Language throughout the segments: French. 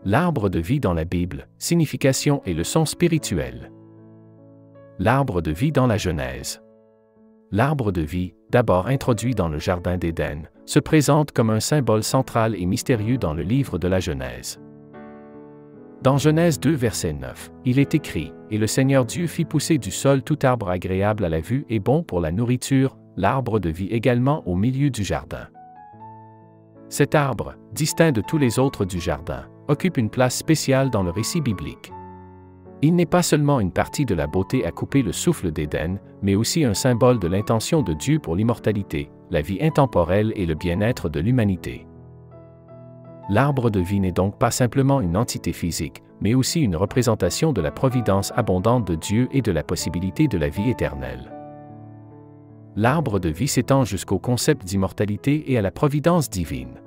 L'arbre de vie dans la Bible, signification et leçons spirituelles. L'arbre de vie dans la Genèse. L'arbre de vie, d'abord introduit dans le Jardin d'Éden, se présente comme un symbole central et mystérieux dans le livre de la Genèse. Dans Genèse 2, verset 9, il est écrit « Et le Seigneur Dieu fit pousser du sol tout arbre agréable à la vue et bon pour la nourriture, l'arbre de vie également au milieu du jardin. » Cet arbre, distinct de tous les autres du jardin, occupe une place spéciale dans le récit biblique. Il n'est pas seulement une partie de la beauté à couper le souffle d'Éden, mais aussi un symbole de l'intention de Dieu pour l'immortalité, la vie intemporelle et le bien-être de l'humanité. L'arbre de vie n'est donc pas simplement une entité physique, mais aussi une représentation de la providence abondante de Dieu et de la possibilité de la vie éternelle. L'arbre de vie s'étend jusqu'au concept d'immortalité et à la providence divine.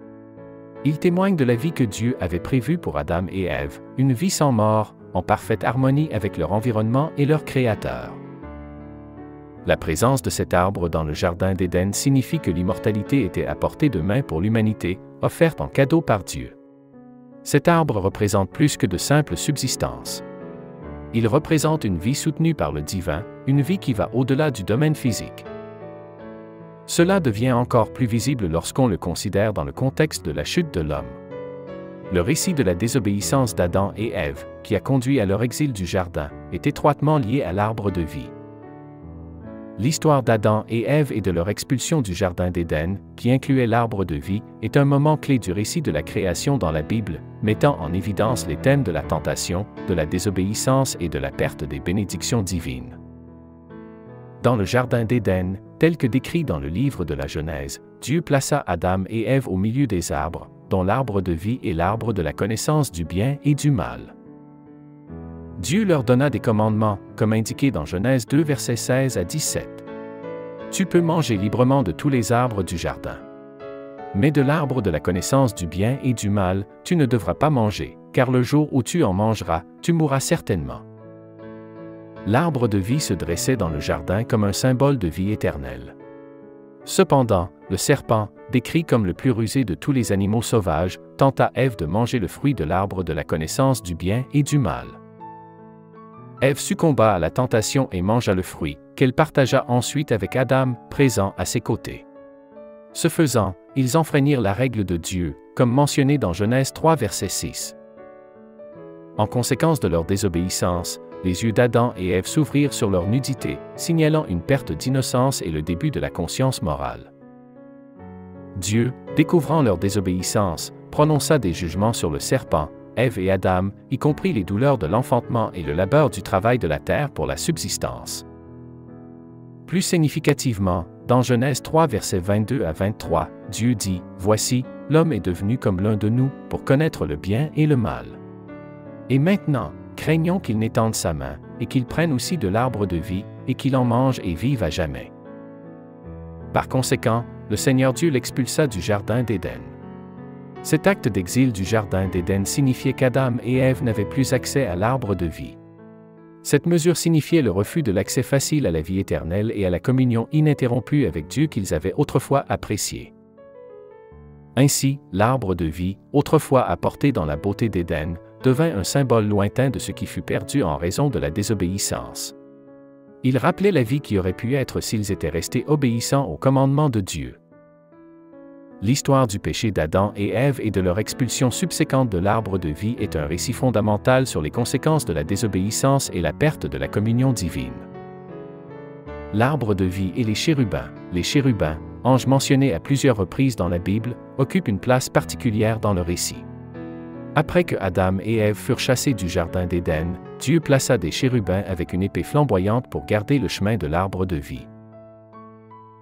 Il témoigne de la vie que Dieu avait prévue pour Adam et Ève, une vie sans mort, en parfaite harmonie avec leur environnement et leur Créateur. La présence de cet arbre dans le Jardin d'Éden signifie que l'immortalité était à portée de main pour l'humanité, offerte en cadeau par Dieu. Cet arbre représente plus que de simple subsistance. Il représente une vie soutenue par le divin, une vie qui va au-delà du domaine physique. Cela devient encore plus visible lorsqu'on le considère dans le contexte de la chute de l'homme. Le récit de la désobéissance d'Adam et Ève, qui a conduit à leur exil du jardin, est étroitement lié à l'arbre de vie. L'histoire d'Adam et Ève et de leur expulsion du jardin d'Éden, qui incluait l'arbre de vie, est un moment clé du récit de la création dans la Bible, mettant en évidence les thèmes de la tentation, de la désobéissance et de la perte des bénédictions divines. Dans le jardin d'Éden, tel que décrit dans le livre de la Genèse, Dieu plaça Adam et Ève au milieu des arbres, dont l'arbre de vie et l'arbre de la connaissance du bien et du mal. Dieu leur donna des commandements, comme indiqué dans Genèse 2, versets 16 à 17. Tu peux manger librement de tous les arbres du jardin. Mais de l'arbre de la connaissance du bien et du mal, tu ne devras pas manger, car le jour où tu en mangeras, tu mourras certainement. L'arbre de vie se dressait dans le jardin comme un symbole de vie éternelle. Cependant, le serpent, décrit comme le plus rusé de tous les animaux sauvages, tenta Ève de manger le fruit de l'arbre de la connaissance du bien et du mal. Ève succomba à la tentation et mangea le fruit, qu'elle partagea ensuite avec Adam, présent à ses côtés. Ce faisant, ils enfreignirent la règle de Dieu, comme mentionné dans Genèse 3, verset 6. En conséquence de leur désobéissance, les yeux d'Adam et Ève s'ouvrirent sur leur nudité, signalant une perte d'innocence et le début de la conscience morale. Dieu, découvrant leur désobéissance, prononça des jugements sur le serpent, Ève et Adam, y compris les douleurs de l'enfantement et le labeur du travail de la terre pour la subsistance. Plus significativement, dans Genèse 3, versets 22 à 23, Dieu dit « Voici, l'homme est devenu comme l'un de nous, pour connaître le bien et le mal. Et maintenant, craignons qu'il n'étende sa main, et qu'il prenne aussi de l'arbre de vie, et qu'il en mange et vive à jamais. » Par conséquent, le Seigneur Dieu l'expulsa du jardin d'Éden. Cet acte d'exil du jardin d'Éden signifiait qu'Adam et Ève n'avaient plus accès à l'arbre de vie. Cette mesure signifiait le refus de l'accès facile à la vie éternelle et à la communion ininterrompue avec Dieu qu'ils avaient autrefois appréciée. Ainsi, l'arbre de vie, autrefois apporté dans la beauté d'Éden, devint un symbole lointain de ce qui fut perdu en raison de la désobéissance. Il rappelait la vie qui aurait pu être s'ils étaient restés obéissants aux commandements de Dieu. L'histoire du péché d'Adam et Ève et de leur expulsion subséquente de l'arbre de vie est un récit fondamental sur les conséquences de la désobéissance et la perte de la communion divine. L'arbre de vie et les chérubins, anges mentionnés à plusieurs reprises dans la Bible, occupent une place particulière dans le récit. Après que Adam et Ève furent chassés du jardin d'Éden, Dieu plaça des chérubins avec une épée flamboyante pour garder le chemin de l'arbre de vie.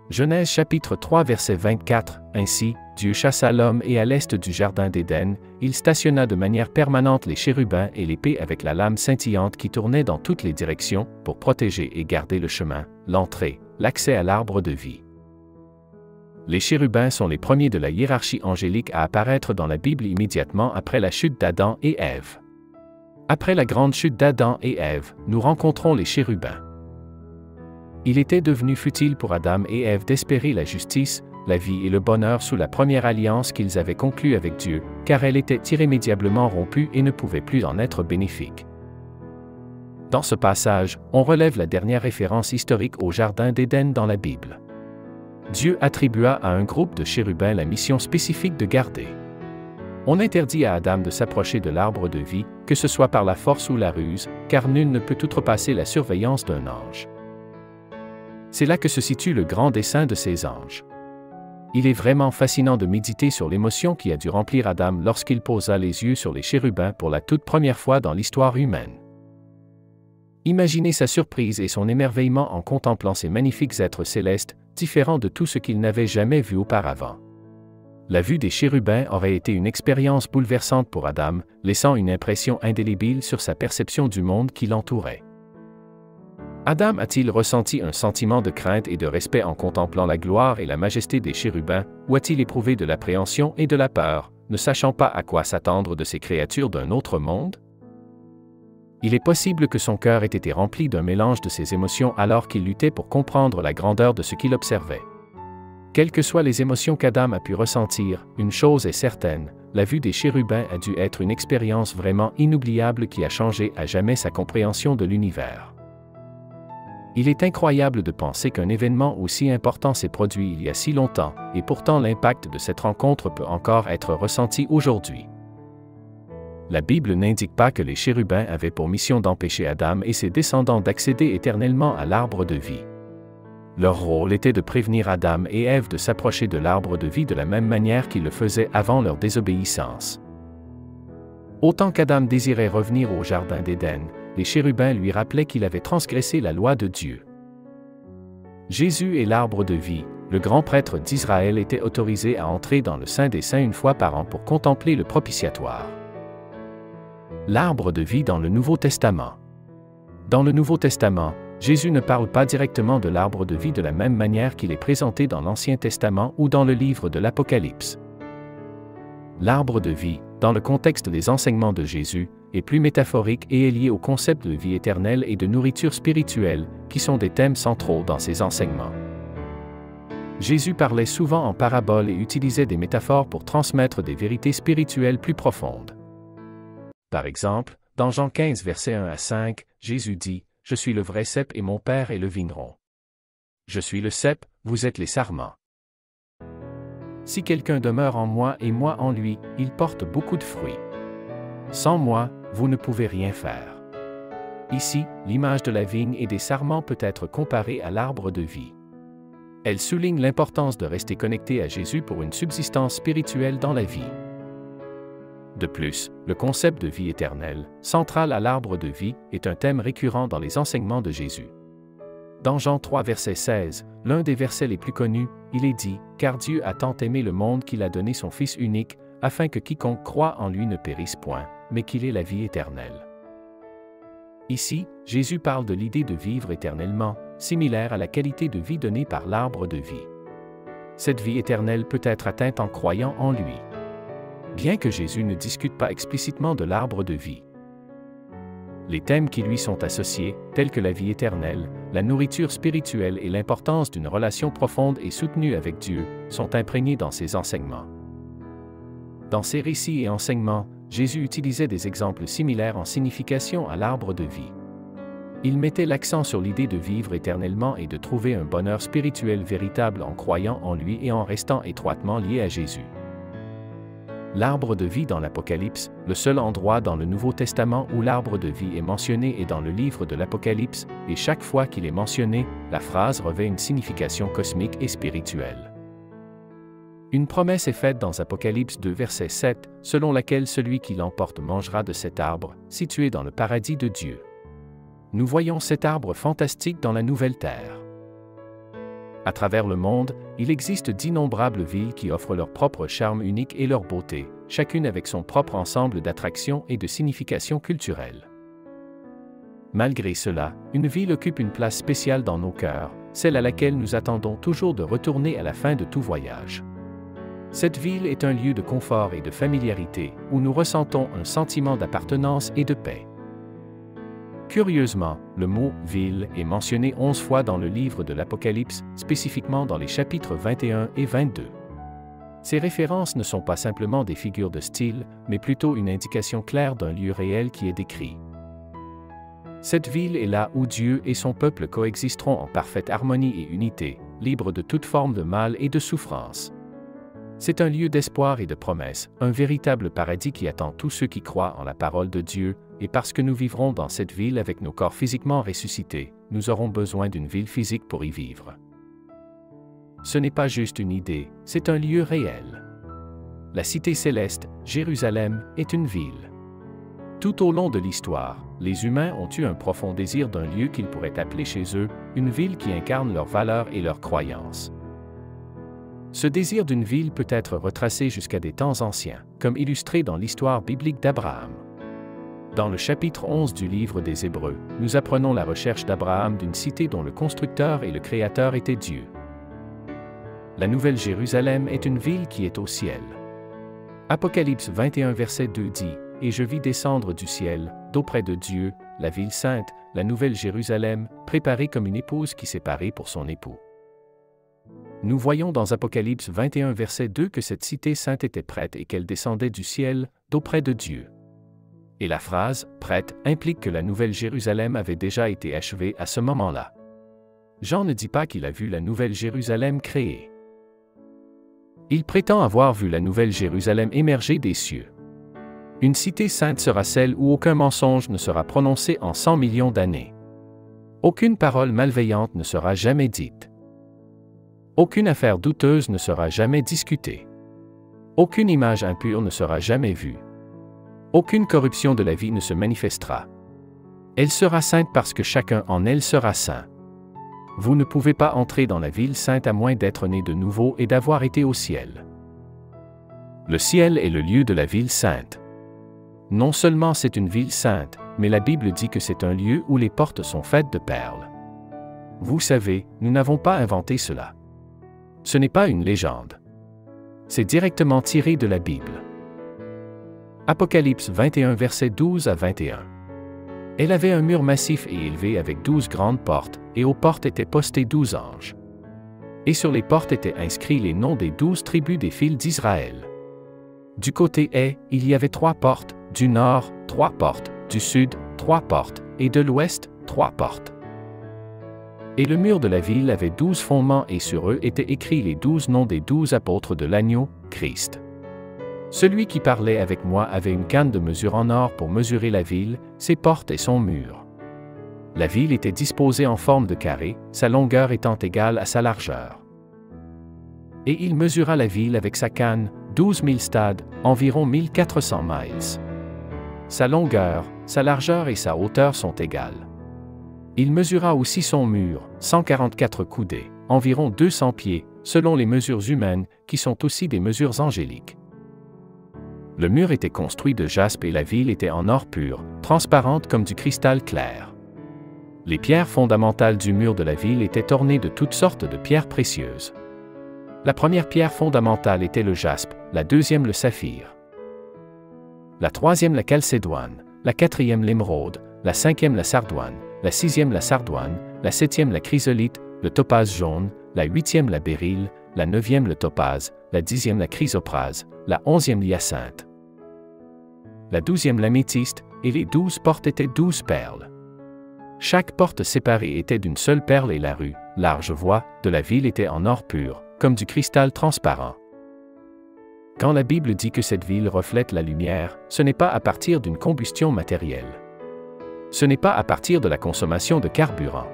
Genèse chapitre 3 verset 24, ainsi, Dieu chassa l'homme et à l'est du jardin d'Éden, il stationna de manière permanente les chérubins et l'épée avec la lame scintillante qui tournait dans toutes les directions, pour protéger et garder le chemin, l'entrée, l'accès à l'arbre de vie. Les chérubins sont les premiers de la hiérarchie angélique à apparaître dans la Bible immédiatement après la chute d'Adam et Ève. Après la grande chute d'Adam et Ève, nous rencontrons les chérubins. Il était devenu futile pour Adam et Ève d'espérer la justice, la vie et le bonheur sous la première alliance qu'ils avaient conclue avec Dieu, car elle était irrémédiablement rompue et ne pouvait plus en être bénéfique. Dans ce passage, on relève la dernière référence historique au Jardin d'Éden dans la Bible. Dieu attribua à un groupe de chérubins la mission spécifique de garder. On interdit à Adam de s'approcher de l'arbre de vie, que ce soit par la force ou la ruse, car nul ne peut outrepasser la surveillance d'un ange. C'est là que se situe le grand dessein de ces anges. Il est vraiment fascinant de méditer sur l'émotion qui a dû remplir Adam lorsqu'il posa les yeux sur les chérubins pour la toute première fois dans l'histoire humaine. Imaginez sa surprise et son émerveillement en contemplant ces magnifiques êtres célestes, différents de tout ce qu'il n'avait jamais vu auparavant. La vue des chérubins aurait été une expérience bouleversante pour Adam, laissant une impression indélébile sur sa perception du monde qui l'entourait. Adam a-t-il ressenti un sentiment de crainte et de respect en contemplant la gloire et la majesté des chérubins, ou a-t-il éprouvé de l'appréhension et de la peur, ne sachant pas à quoi s'attendre de ces créatures d'un autre monde? Il est possible que son cœur ait été rempli d'un mélange de ces émotions alors qu'il luttait pour comprendre la grandeur de ce qu'il observait. Quelles que soient les émotions qu'Adam a pu ressentir, une chose est certaine, la vue des chérubins a dû être une expérience vraiment inoubliable qui a changé à jamais sa compréhension de l'univers. Il est incroyable de penser qu'un événement aussi important s'est produit il y a si longtemps, et pourtant l'impact de cette rencontre peut encore être ressenti aujourd'hui. La Bible n'indique pas que les chérubins avaient pour mission d'empêcher Adam et ses descendants d'accéder éternellement à l'arbre de vie. Leur rôle était de prévenir Adam et Ève de s'approcher de l'arbre de vie de la même manière qu'ils le faisaient avant leur désobéissance. Autant qu'Adam désirait revenir au Jardin d'Éden, les chérubins lui rappelaient qu'il avait transgressé la loi de Dieu. Jésus et l'arbre de vie, le grand prêtre d'Israël était autorisé à entrer dans le Saint des Saints une fois par an pour contempler le propitiatoire. L'arbre de vie dans le Nouveau Testament. Dans le Nouveau Testament, Jésus ne parle pas directement de l'arbre de vie de la même manière qu'il est présenté dans l'Ancien Testament ou dans le livre de l'Apocalypse. L'arbre de vie, dans le contexte des enseignements de Jésus, est plus métaphorique et est lié au concept de vie éternelle et de nourriture spirituelle, qui sont des thèmes centraux dans ses enseignements. Jésus parlait souvent en paraboles et utilisait des métaphores pour transmettre des vérités spirituelles plus profondes. Par exemple, dans Jean 15, versets 1 à 5, Jésus dit « Je suis le vrai cep et mon Père est le vigneron. Je suis le cep, vous êtes les sarments. Si quelqu'un demeure en moi et moi en lui, il porte beaucoup de fruits. Sans moi, vous ne pouvez rien faire. » Ici, l'image de la vigne et des sarments peut être comparée à l'arbre de vie. Elle souligne l'importance de rester connecté à Jésus pour une subsistance spirituelle dans la vie. De plus, le concept de vie éternelle, central à l'arbre de vie, est un thème récurrent dans les enseignements de Jésus. Dans Jean 3, verset 16, l'un des versets les plus connus, il est dit « Car Dieu a tant aimé le monde qu'il a donné son Fils unique, afin que quiconque croit en lui ne périsse point, mais qu'il ait la vie éternelle. » Ici, Jésus parle de l'idée de vivre éternellement, similaire à la qualité de vie donnée par l'arbre de vie. Cette vie éternelle peut être atteinte en croyant en lui. Bien que Jésus ne discute pas explicitement de l'arbre de vie. Les thèmes qui lui sont associés, tels que la vie éternelle, la nourriture spirituelle et l'importance d'une relation profonde et soutenue avec Dieu, sont imprégnés dans ses enseignements. Dans ses récits et enseignements, Jésus utilisait des exemples similaires en signification à l'arbre de vie. Il mettait l'accent sur l'idée de vivre éternellement et de trouver un bonheur spirituel véritable en croyant en lui et en restant étroitement lié à Jésus. L'arbre de vie dans l'Apocalypse, le seul endroit dans le Nouveau Testament où l'arbre de vie est mentionné est dans le livre de l'Apocalypse, et chaque fois qu'il est mentionné, la phrase revêt une signification cosmique et spirituelle. Une promesse est faite dans Apocalypse 2, verset 7, selon laquelle celui qui l'emporte mangera de cet arbre, situé dans le paradis de Dieu. Nous voyons cet arbre fantastique dans la nouvelle terre. À travers le monde, il existe d'innombrables villes qui offrent leur propre charme unique et leur beauté, chacune avec son propre ensemble d'attractions et de significations culturelles. Malgré cela, une ville occupe une place spéciale dans nos cœurs, celle à laquelle nous attendons toujours de retourner à la fin de tout voyage. Cette ville est un lieu de confort et de familiarité, où nous ressentons un sentiment d'appartenance et de paix. Curieusement, le mot « ville » est mentionné 11 fois dans le livre de l'Apocalypse, spécifiquement dans les chapitres 21 et 22. Ces références ne sont pas simplement des figures de style, mais plutôt une indication claire d'un lieu réel qui est décrit. Cette ville est là où Dieu et son peuple coexisteront en parfaite harmonie et unité, libres de toute forme de mal et de souffrance. C'est un lieu d'espoir et de promesse, un véritable paradis qui attend tous ceux qui croient en la parole de Dieu, et parce que nous vivrons dans cette ville avec nos corps physiquement ressuscités, nous aurons besoin d'une ville physique pour y vivre. Ce n'est pas juste une idée, c'est un lieu réel. La cité céleste, Jérusalem, est une ville. Tout au long de l'histoire, les humains ont eu un profond désir d'un lieu qu'ils pourraient appeler chez eux, une ville qui incarne leurs valeurs et leurs croyances. Ce désir d'une ville peut être retracé jusqu'à des temps anciens, comme illustré dans l'histoire biblique d'Abraham. Dans le chapitre 11 du livre des Hébreux, nous apprenons la recherche d'Abraham d'une cité dont le constructeur et le créateur étaient Dieu. La Nouvelle Jérusalem est une ville qui est au ciel. Apocalypse 21 verset 2 dit « Et je vis descendre du ciel, d'auprès de Dieu, la ville sainte, la Nouvelle Jérusalem, préparée comme une épouse qui s'est parée pour son époux. » Nous voyons dans Apocalypse 21 verset 2 que cette cité sainte était prête et qu'elle descendait du ciel, d'auprès de Dieu. Et la phrase « prête » implique que la Nouvelle Jérusalem avait déjà été achevée à ce moment-là. Jean ne dit pas qu'il a vu la Nouvelle Jérusalem créée. Il prétend avoir vu la Nouvelle Jérusalem émerger des cieux. Une cité sainte sera celle où aucun mensonge ne sera prononcé en 100 millions d'années. Aucune parole malveillante ne sera jamais dite. Aucune affaire douteuse ne sera jamais discutée. Aucune image impure ne sera jamais vue. Aucune corruption de la vie ne se manifestera. Elle sera sainte parce que chacun en elle sera saint. Vous ne pouvez pas entrer dans la ville sainte à moins d'être né de nouveau et d'avoir été au ciel. Le ciel est le lieu de la ville sainte. Non seulement c'est une ville sainte, mais la Bible dit que c'est un lieu où les portes sont faites de perles. Vous savez, nous n'avons pas inventé cela. Ce n'est pas une légende. C'est directement tiré de la Bible. Apocalypse 21 versets 12 à 21. Elle avait un mur massif et élevé avec 12 grandes portes, et aux portes étaient postés 12 anges. Et sur les portes étaient inscrits les noms des 12 tribus des fils d'Israël. Du côté est, il y avait 3 portes, du nord, 3 portes, du sud, 3 portes, et de l'ouest, 3 portes. Et le mur de la ville avait 12 fondements et sur eux étaient écrits les 12 noms des 12 apôtres de l'agneau, Christ. Celui qui parlait avec moi avait une canne de mesure en or pour mesurer la ville, ses portes et son mur. La ville était disposée en forme de carré, sa longueur étant égale à sa largeur. Et il mesura la ville avec sa canne, 12 000 stades, environ 1400 miles. Sa longueur, sa largeur et sa hauteur sont égales. Il mesura aussi son mur, 144 coudées, environ 200 pieds, selon les mesures humaines, qui sont aussi des mesures angéliques. Le mur était construit de jaspe et la ville était en or pur, transparente comme du cristal clair. Les pierres fondamentales du mur de la ville étaient ornées de toutes sortes de pierres précieuses. La première pierre fondamentale était le jaspe, la deuxième le saphir, la troisième la chalcédoine, la quatrième l'émeraude, la cinquième la sardoine, la sixième la sardoine, la septième la chrysolite, le topaze jaune, la huitième la béryl, la neuvième le topaze, la dixième la chrysoprase, la onzième l'hyacinthe, la douzième l'améthyste, et les 12 portes étaient 12 perles. Chaque porte séparée était d'une seule perle et la rue, large voie, de la ville était en or pur, comme du cristal transparent. Quand la Bible dit que cette ville reflète la lumière, ce n'est pas à partir d'une combustion matérielle. Ce n'est pas à partir de la consommation de carburant.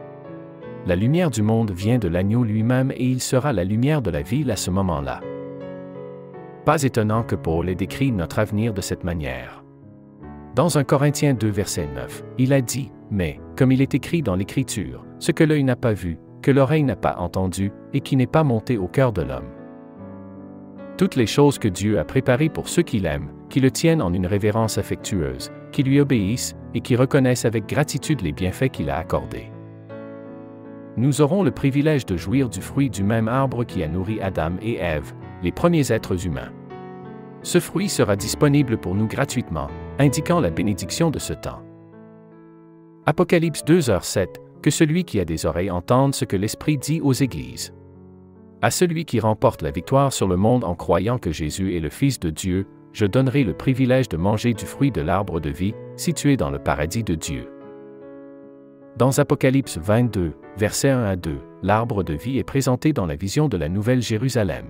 La lumière du monde vient de l'agneau lui-même et il sera la lumière de la ville à ce moment-là. Pas étonnant que Paul ait décrit notre avenir de cette manière. Dans 1 Corinthiens 2 verset 9, il a dit « Mais, comme il est écrit dans l'Écriture, ce que l'œil n'a pas vu, que l'oreille n'a pas entendu, et qui n'est pas monté au cœur de l'homme. » Toutes les choses que Dieu a préparées pour ceux qui l'aiment, qui le tiennent en une révérence affectueuse, qui lui obéissent, et qui reconnaissent avec gratitude les bienfaits qu'il a accordés. Nous aurons le privilège de jouir du fruit du même arbre qui a nourri Adam et Ève, les premiers êtres humains. Ce fruit sera disponible pour nous gratuitement, indiquant la bénédiction de ce temps. Apocalypse 2h7, que celui qui a des oreilles entende ce que l'Esprit dit aux églises. À celui qui remporte la victoire sur le monde en croyant que Jésus est le Fils de Dieu, je donnerai le privilège de manger du fruit de l'arbre de vie, situé dans le paradis de Dieu. Dans Apocalypse 22, versets 1 à 2, l'arbre de vie est présenté dans la vision de la Nouvelle Jérusalem.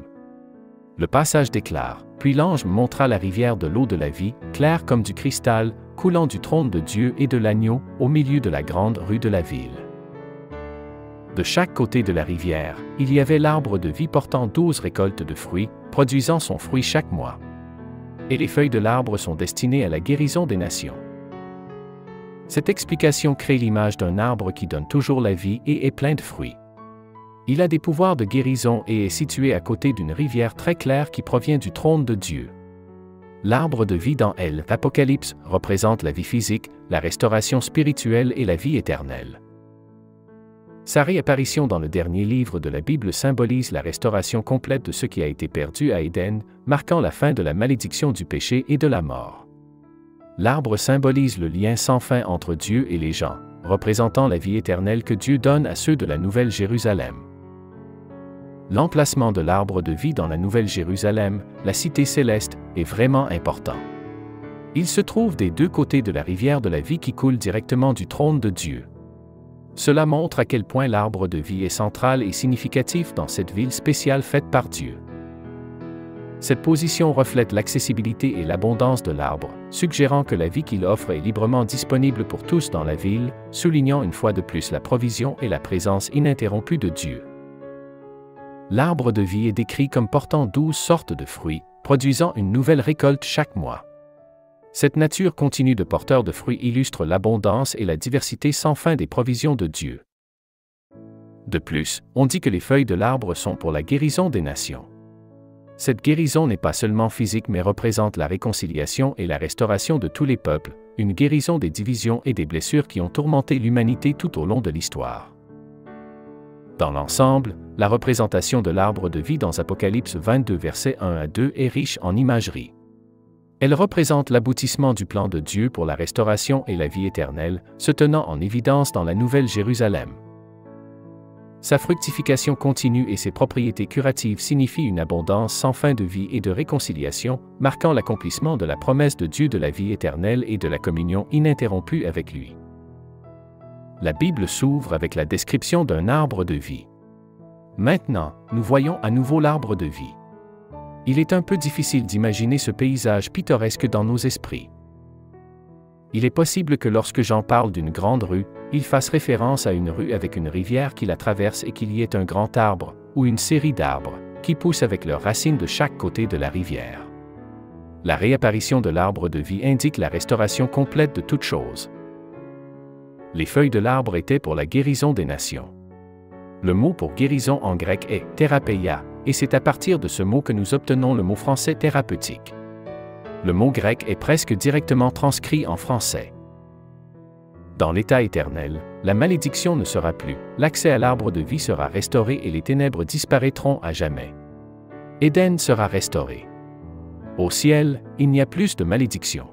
Le passage déclare, « Puis l'ange me montra la rivière de l'eau de la vie, claire comme du cristal, coulant du trône de Dieu et de l'agneau, au milieu de la grande rue de la ville. » De chaque côté de la rivière, il y avait l'arbre de vie portant 12 récoltes de fruits, produisant son fruit chaque mois. Et les feuilles de l'arbre sont destinées à la guérison des nations. Cette explication crée l'image d'un arbre qui donne toujours la vie et est plein de fruits. Il a des pouvoirs de guérison et est situé à côté d'une rivière très claire qui provient du trône de Dieu. L'arbre de vie dans l'Apocalypse représente la vie physique, la restauration spirituelle et la vie éternelle. Sa réapparition dans le dernier livre de la Bible symbolise la restauration complète de ce qui a été perdu à Éden, marquant la fin de la malédiction du péché et de la mort. L'arbre symbolise le lien sans fin entre Dieu et les gens, représentant la vie éternelle que Dieu donne à ceux de la Nouvelle Jérusalem. L'emplacement de l'arbre de vie dans la Nouvelle Jérusalem, la cité céleste, est vraiment important. Il se trouve des deux côtés de la rivière de la vie qui coule directement du trône de Dieu. Cela montre à quel point l'arbre de vie est central et significatif dans cette ville spéciale faite par Dieu. Cette position reflète l'accessibilité et l'abondance de l'arbre, suggérant que la vie qu'il offre est librement disponible pour tous dans la ville, soulignant une fois de plus la provision et la présence ininterrompue de Dieu. L'arbre de vie est décrit comme portant 12 sortes de fruits, produisant une nouvelle récolte chaque mois. Cette nature continue de porteur de fruits illustre l'abondance et la diversité sans fin des provisions de Dieu. De plus, on dit que les feuilles de l'arbre sont pour la guérison des nations. Cette guérison n'est pas seulement physique mais représente la réconciliation et la restauration de tous les peuples, une guérison des divisions et des blessures qui ont tourmenté l'humanité tout au long de l'histoire. Dans l'ensemble, la représentation de l'arbre de vie dans Apocalypse 22 versets 1 à 2 est riche en imagerie. Elle représente l'aboutissement du plan de Dieu pour la restauration et la vie éternelle, se tenant en évidence dans la Nouvelle Jérusalem. Sa fructification continue et ses propriétés curatives signifient une abondance sans fin de vie et de réconciliation, marquant l'accomplissement de la promesse de Dieu de la vie éternelle et de la communion ininterrompue avec lui. La Bible s'ouvre avec la description d'un arbre de vie. Maintenant, nous voyons à nouveau l'arbre de vie. Il est un peu difficile d'imaginer ce paysage pittoresque dans nos esprits. Il est possible que lorsque Jean parle d'une grande rue, il fasse référence à une rue avec une rivière qui la traverse et qu'il y ait un grand arbre, ou une série d'arbres, qui poussent avec leurs racines de chaque côté de la rivière. La réapparition de l'arbre de vie indique la restauration complète de toutes choses. Les feuilles de l'arbre étaient pour la guérison des nations. Le mot pour guérison en grec est thérapeia, et c'est à partir de ce mot que nous obtenons le mot français thérapeutique. Le mot grec est presque directement transcrit en français. Dans l'état éternel, la malédiction ne sera plus, l'accès à l'arbre de vie sera restauré et les ténèbres disparaîtront à jamais. Éden sera restauré. Au ciel, il n'y a plus de malédiction.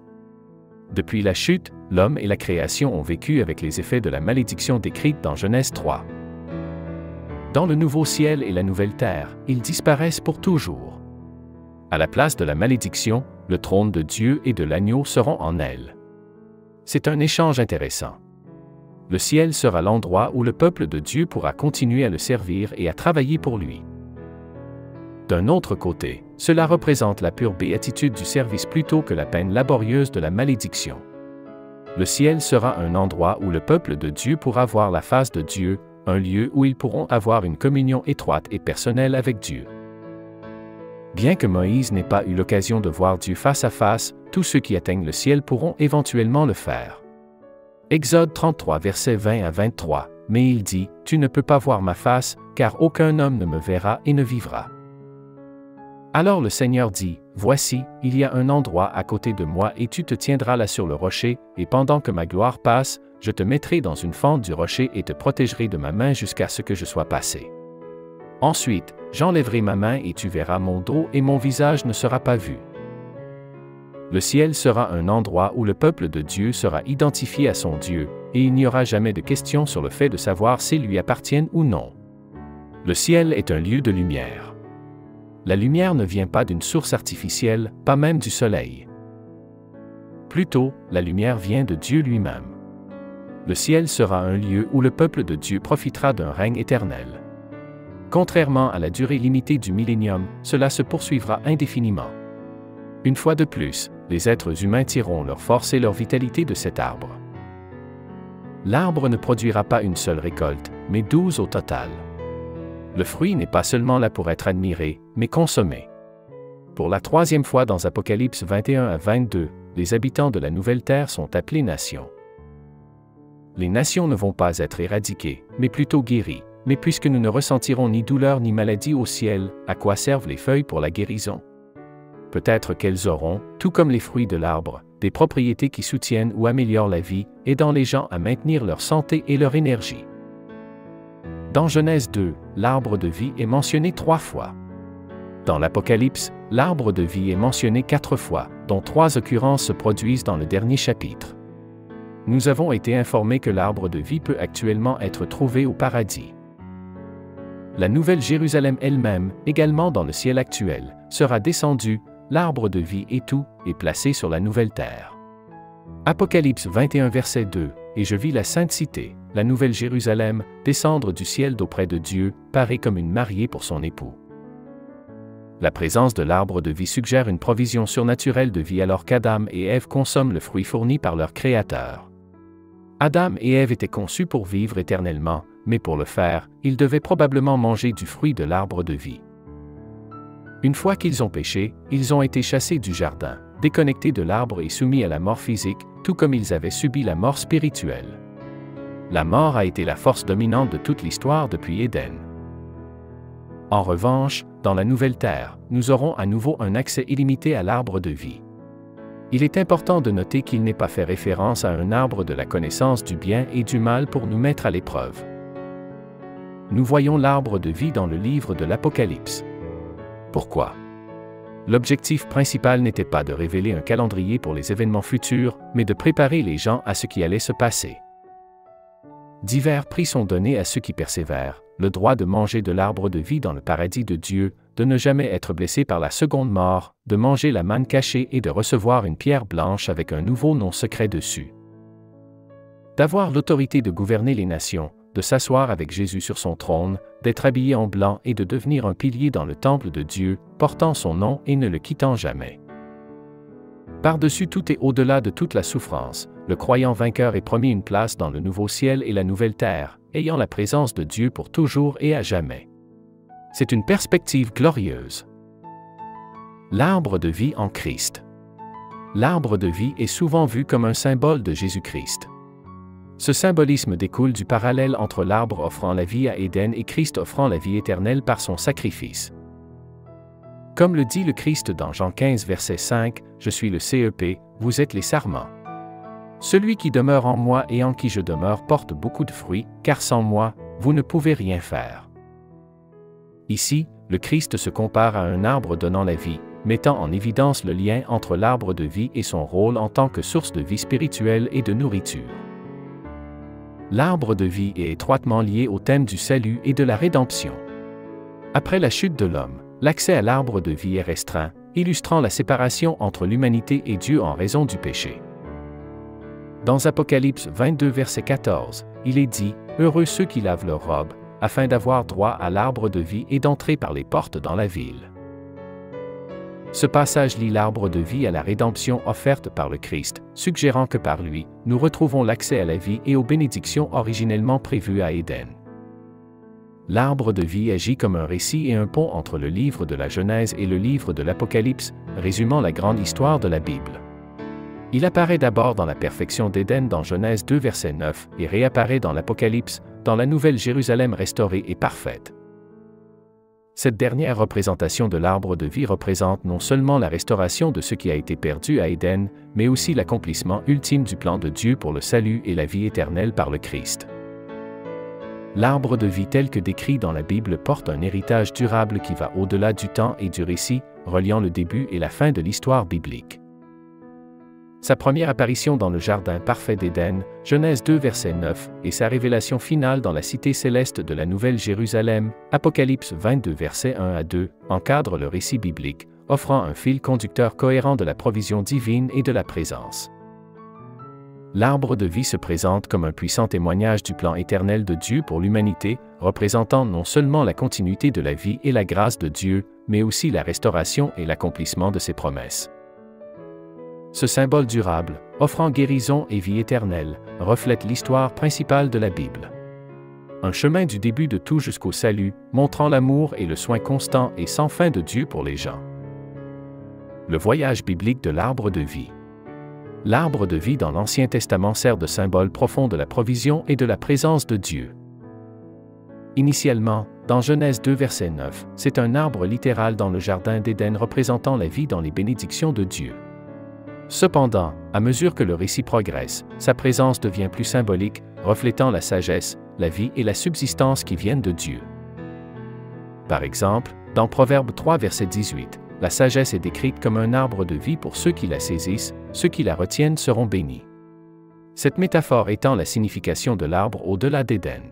Depuis la chute, l'homme et la création ont vécu avec les effets de la malédiction décrite dans Genèse 3. Dans le nouveau ciel et la nouvelle terre, ils disparaissent pour toujours. À la place de la malédiction, le trône de Dieu et de l'agneau seront en elle. C'est un échange intéressant. Le ciel sera l'endroit où le peuple de Dieu pourra continuer à le servir et à travailler pour lui. D'un autre côté, cela représente la pure béatitude du service plutôt que la peine laborieuse de la malédiction. Le ciel sera un endroit où le peuple de Dieu pourra voir la face de Dieu, un lieu où ils pourront avoir une communion étroite et personnelle avec Dieu. Bien que Moïse n'ait pas eu l'occasion de voir Dieu face à face, tous ceux qui atteignent le ciel pourront éventuellement le faire. Exode 33 versets 20 à 23, mais il dit, « Tu ne peux pas voir ma face, car aucun homme ne me verra et ne vivra. » Alors le Seigneur dit, « Voici, il y a un endroit à côté de moi et tu te tiendras là sur le rocher, et pendant que ma gloire passe, je te mettrai dans une fente du rocher et te protégerai de ma main jusqu'à ce que je sois passé. Ensuite, j'enlèverai ma main et tu verras mon dos et mon visage ne sera pas vu. » Le ciel sera un endroit où le peuple de Dieu sera identifié à son Dieu, et il n'y aura jamais de question sur le fait de savoir s'ils lui appartiennent ou non. Le ciel est un lieu de lumière. La lumière ne vient pas d'une source artificielle, pas même du soleil. Plutôt, la lumière vient de Dieu lui-même. Le ciel sera un lieu où le peuple de Dieu profitera d'un règne éternel. Contrairement à la durée limitée du millénium, cela se poursuivra indéfiniment. Une fois de plus, les êtres humains tireront leur force et leur vitalité de cet arbre. L'arbre ne produira pas une seule récolte, mais 12 au total. Le fruit n'est pas seulement là pour être admiré, mais consommé. Pour la troisième fois dans Apocalypse 21 à 22, les habitants de la nouvelle terre sont appelés nations. Les nations ne vont pas être éradiquées, mais plutôt guéries. Mais puisque nous ne ressentirons ni douleur ni maladie au ciel, à quoi servent les feuilles pour la guérison? Peut-être qu'elles auront, tout comme les fruits de l'arbre, des propriétés qui soutiennent ou améliorent la vie, aidant les gens à maintenir leur santé et leur énergie. Dans Genèse 2, l'arbre de vie est mentionné 3 fois. Dans l'Apocalypse, l'arbre de vie est mentionné 4 fois, dont 3 occurrences se produisent dans le dernier chapitre. Nous avons été informés que l'arbre de vie peut actuellement être trouvé au paradis. La nouvelle Jérusalem elle-même, également dans le ciel actuel, sera descendue, l'arbre de vie et tout, est placé sur la nouvelle terre. Apocalypse 21 verset 2, « Et je vis la sainte cité, la nouvelle Jérusalem, descendre du ciel d'auprès de Dieu, parée comme une mariée pour son époux. » La présence de l'arbre de vie suggère une provision surnaturelle de vie alors qu'Adam et Ève consomment le fruit fourni par leur Créateur. Adam et Ève étaient conçus pour vivre éternellement, mais pour le faire, ils devaient probablement manger du fruit de l'arbre de vie. Une fois qu'ils ont péché, ils ont été chassés du jardin, déconnectés de l'arbre et soumis à la mort physique, tout comme ils avaient subi la mort spirituelle. La mort a été la force dominante de toute l'histoire depuis Éden. En revanche, dans la nouvelle terre, nous aurons à nouveau un accès illimité à l'arbre de vie. Il est important de noter qu'il n'est pas fait référence à un arbre de la connaissance du bien et du mal pour nous mettre à l'épreuve. Nous voyons l'arbre de vie dans le livre de l'Apocalypse. Pourquoi? L'objectif principal n'était pas de révéler un calendrier pour les événements futurs, mais de préparer les gens à ce qui allait se passer. Divers prix sont donnés à ceux qui persévèrent, le droit de manger de l'arbre de vie dans le paradis de Dieu, de ne jamais être blessé par la seconde mort, de manger la manne cachée et de recevoir une pierre blanche avec un nouveau nom secret dessus. D'avoir l'autorité de gouverner les nations, de s'asseoir avec Jésus sur son trône, d'être habillé en blanc et de devenir un pilier dans le temple de Dieu, portant son nom et ne le quittant jamais. Par-dessus tout et au-delà de toute la souffrance, le croyant vainqueur est promis une place dans le nouveau ciel et la nouvelle terre, ayant la présence de Dieu pour toujours et à jamais. C'est une perspective glorieuse. L'arbre de vie en Christ. L'arbre de vie est souvent vu comme un symbole de Jésus-Christ. Ce symbolisme découle du parallèle entre l'arbre offrant la vie à Éden et Christ offrant la vie éternelle par son sacrifice. Comme le dit le Christ dans Jean 15 verset 5, « Je suis le CEP, vous êtes les sarments. Celui qui demeure en moi et en qui je demeure porte beaucoup de fruits, car sans moi, vous ne pouvez rien faire. » Ici, le Christ se compare à un arbre donnant la vie, mettant en évidence le lien entre l'arbre de vie et son rôle en tant que source de vie spirituelle et de nourriture. L'arbre de vie est étroitement lié au thème du salut et de la rédemption. Après la chute de l'homme, l'accès à l'arbre de vie est restreint, illustrant la séparation entre l'humanité et Dieu en raison du péché. Dans Apocalypse 22 verset 14, il est dit « Heureux ceux qui lavent leurs robes, afin d'avoir droit à l'arbre de vie et d'entrer par les portes dans la ville. » Ce passage lie l'arbre de vie à la rédemption offerte par le Christ, suggérant que par lui, nous retrouvons l'accès à la vie et aux bénédictions originellement prévues à Éden. L'arbre de vie agit comme un récit et un pont entre le livre de la Genèse et le livre de l'Apocalypse, résumant la grande histoire de la Bible. Il apparaît d'abord dans la perfection d'Éden dans Genèse 2 verset 9 et réapparaît dans l'Apocalypse, dans la nouvelle Jérusalem restaurée et parfaite. Cette dernière représentation de l'arbre de vie représente non seulement la restauration de ce qui a été perdu à Éden, mais aussi l'accomplissement ultime du plan de Dieu pour le salut et la vie éternelle par le Christ. L'arbre de vie tel que décrit dans la Bible porte un héritage durable qui va au-delà du temps et du récit, reliant le début et la fin de l'histoire biblique. sa première apparition dans le jardin parfait d'Éden, Genèse 2 verset 9, et sa révélation finale dans la cité céleste de la Nouvelle Jérusalem, Apocalypse 22 versets 1 à 2, encadrent le récit biblique, offrant un fil conducteur cohérent de la provision divine et de la présence. L'arbre de vie se présente comme un puissant témoignage du plan éternel de Dieu pour l'humanité, représentant non seulement la continuité de la vie et la grâce de Dieu, mais aussi la restauration et l'accomplissement de ses promesses. Ce symbole durable, offrant guérison et vie éternelle, reflète l'histoire principale de la Bible. Un chemin du début de tout jusqu'au salut, montrant l'amour et le soin constant et sans fin de Dieu pour les gens. Le voyage biblique de l'arbre de vie. L'arbre de vie dans l'Ancien Testament sert de symbole profond de la provision et de la présence de Dieu. Initialement, dans Genèse 2 verset 9, c'est un arbre littéral dans le jardin d'Éden représentant la vie dans les bénédictions de Dieu. Cependant, à mesure que le récit progresse, sa présence devient plus symbolique, reflétant la sagesse, la vie et la subsistance qui viennent de Dieu. Par exemple, dans Proverbe 3 verset 18, la sagesse est décrite comme un arbre de vie pour ceux qui la saisissent, ceux qui la retiennent seront bénis. Cette métaphore étend la signification de l'arbre au-delà d'Éden.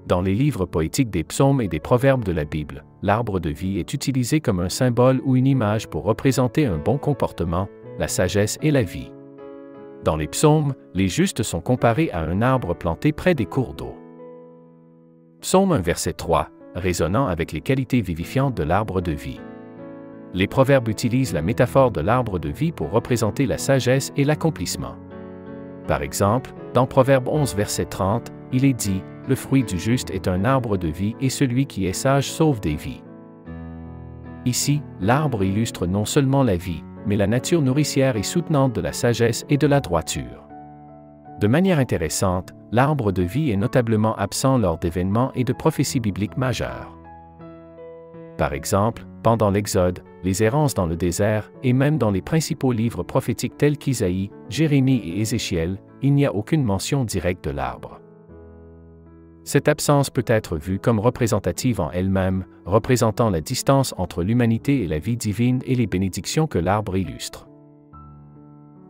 Dans les livres poétiques des psaumes et des proverbes de la Bible, l'arbre de vie est utilisé comme un symbole ou une image pour représenter un bon comportement, la sagesse et la vie. Dans les psaumes, les justes sont comparés à un arbre planté près des cours d'eau. Psaume 1 verset 3, résonnant avec les qualités vivifiantes de l'arbre de vie. Les proverbes utilisent la métaphore de l'arbre de vie pour représenter la sagesse et l'accomplissement. Par exemple, dans Proverbe 11 verset 30, il est dit « Le fruit du juste est un arbre de vie et celui qui est sage sauve des vies. » Ici, l'arbre illustre non seulement la vie, mais la nature nourricière et soutenante de la sagesse et de la droiture. De manière intéressante, l'arbre de vie est notablement absent lors d'événements et de prophéties bibliques majeures. Par exemple, pendant l'Exode, les errances dans le désert, et même dans les principaux livres prophétiques tels qu'Isaïe, Jérémie et Ézéchiel, il n'y a aucune mention directe de l'arbre. Cette absence peut être vue comme représentative en elle-même, représentant la distance entre l'humanité et la vie divine et les bénédictions que l'arbre illustre.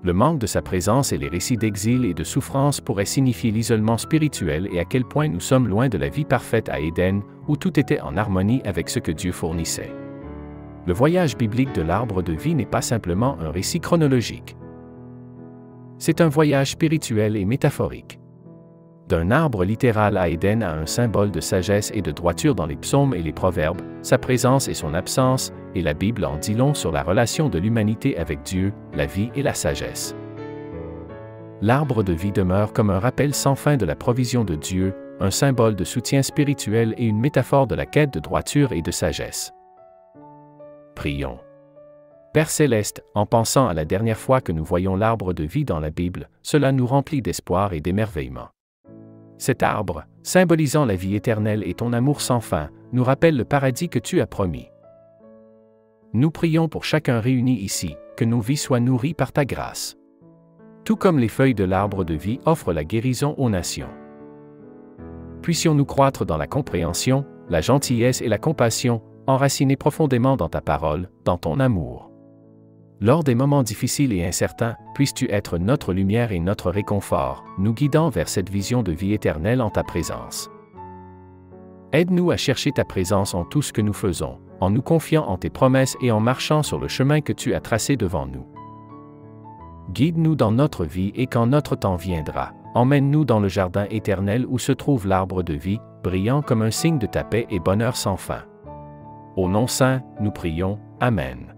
Le manque de sa présence et les récits d'exil et de souffrance pourraient signifier l'isolement spirituel et à quel point nous sommes loin de la vie parfaite à Éden, où tout était en harmonie avec ce que Dieu fournissait. Le voyage biblique de l'arbre de vie n'est pas simplement un récit chronologique. C'est un voyage spirituel et métaphorique. D'un arbre littéral à Éden à un symbole de sagesse et de droiture dans les psaumes et les proverbes, sa présence et son absence, et la Bible en dit long sur la relation de l'humanité avec Dieu, la vie et la sagesse. L'arbre de vie demeure comme un rappel sans fin de la provision de Dieu, un symbole de soutien spirituel et une métaphore de la quête de droiture et de sagesse. Prions. Père Céleste, en pensant à la dernière fois que nous voyons l'arbre de vie dans la Bible, cela nous remplit d'espoir et d'émerveillement. Cet arbre, symbolisant la vie éternelle et ton amour sans fin, nous rappelle le paradis que tu as promis. Nous prions pour chacun réuni ici, que nos vies soient nourries par ta grâce. Tout comme les feuilles de l'arbre de vie offrent la guérison aux nations. Puissions-nous croître dans la compréhension, la gentillesse et la compassion, enracinés profondément dans ta parole, dans ton amour. Lors des moments difficiles et incertains, puisses-tu être notre lumière et notre réconfort, nous guidant vers cette vision de vie éternelle en ta présence. Aide-nous à chercher ta présence en tout ce que nous faisons, en nous confiant en tes promesses et en marchant sur le chemin que tu as tracé devant nous. Guide-nous dans notre vie et quand notre temps viendra, emmène-nous dans le jardin éternel où se trouve l'arbre de vie, brillant comme un signe de ta paix et bonheur sans fin. Au nom saint, nous prions. Amen.